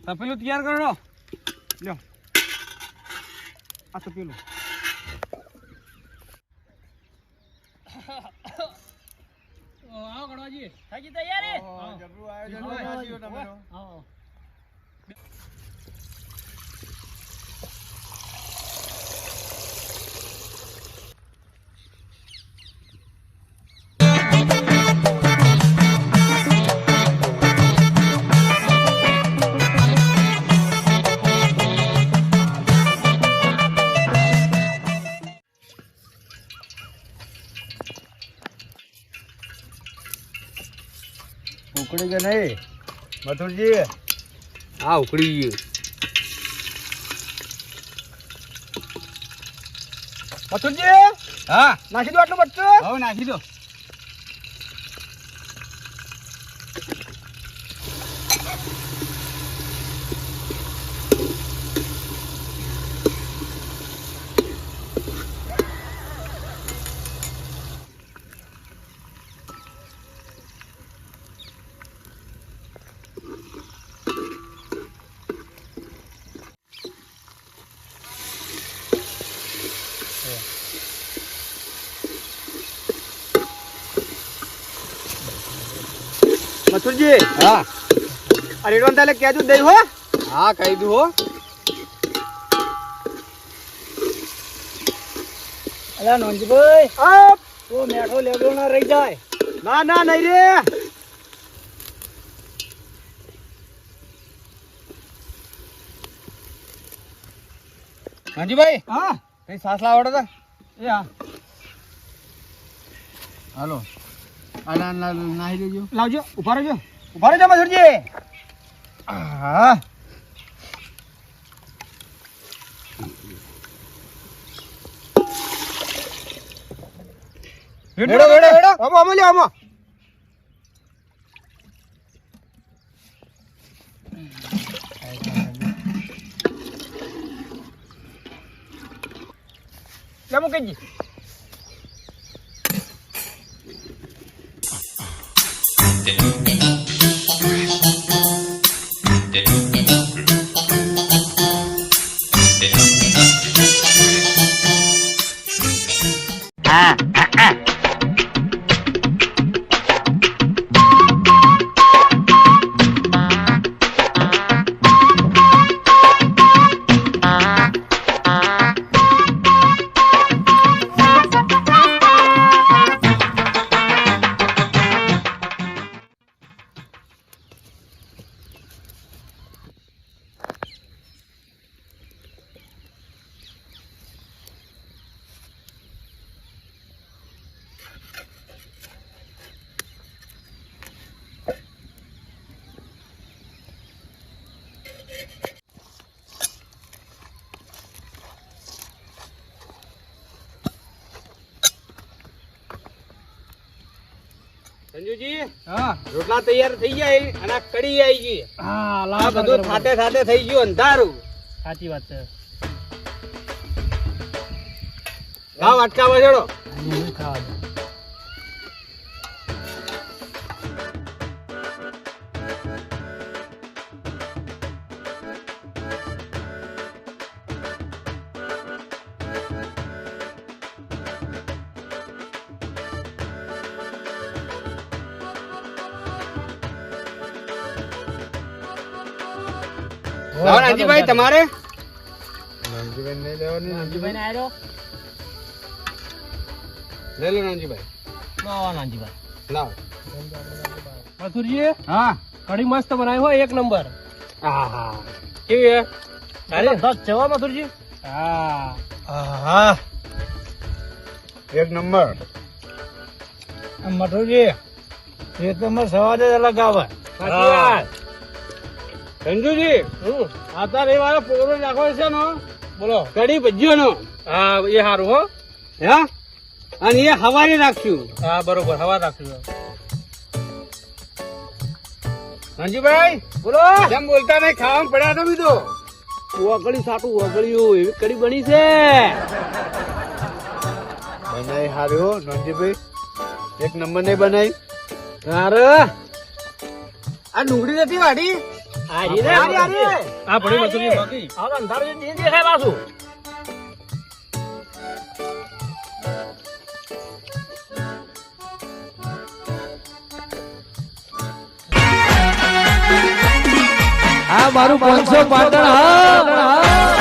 તપેલું તૈયાર કરો લ્યો આ તપેલું આવો ગણવાજી થાકી તૈયારી જબરું આયોજન બનાવ્યું તમે હા ઉકળી કે નહીં મથુરજી? હા ઉકળી ગયું. મથુરજી હા નાખી દો આટલું બચ્ચું. હવે નાખી દો. મથુરજી હા આ રેડવાન તાલે કેજુ દઈ હો. હા કહી દઉં હો. અલા નોંજીભાઈ અપ તો મેઠો લેવડો ના રહી જાય. ના ના નહીં રે. મંજીભાઈ હા કઈ સાસ લાવડો તા એ હા હાલો નાહી દેજો. લાવજો ઉભા રહેજો મથુરજી. હા વેડો, વેડો. આમો આમો લ્યો આમો. લે મુકેશજી. સંજુજી હા રોટલા તૈયાર થઈ ગયા અને આ કઢી આવી ગઈ. હા આ લાવ બધું સાથે સાથે થઈ ગયું અંધારું. સાચી વાત છે. લાવ અટકા વજડો. ખાવા દે. લાવો નાનજીભાઈ તમારે. નાનજીભાઈ નહીં લેવાની. નાનજીભાઈ ને આયો લે લો નાનજીભાઈ. લાવો નાનજીભાઈ. લાવ. મથુરજી હા કઢી મસ્ત બનાવી હોય એક નંબર. હા કેવી હે? અરે દસ જવા મથુરજી. હા હા એક નંબર. મથુરજી એક નંબર સ્વાદ જ અલગ આવે. સાચી વાત. સંજુજી આ તો રવિવારે પ્રોગ્રામ રાખવો છે ને બોલો. કઢી ભજીયો નો. હા એ સારું હો. હે અને એ હવારે રાખ્યું. હા બરોબર હવા રાખ્યું. સંજુભાઈ બોલો. જેમ બોલતા નહીં ખાવાનું પડ્યા તો બીજો ઓગળી સાટું ઓગળ્યું એવી કઢી બની છે. બનાવી હાર્યો નંદજીભાઈ એક નંબર નહીં બનાવી. તારે આ ડુંગળી નથી વાડી. આ પડી મથુરજી બાકી દેખાય પાછું આ મારું 500 પાટણ હા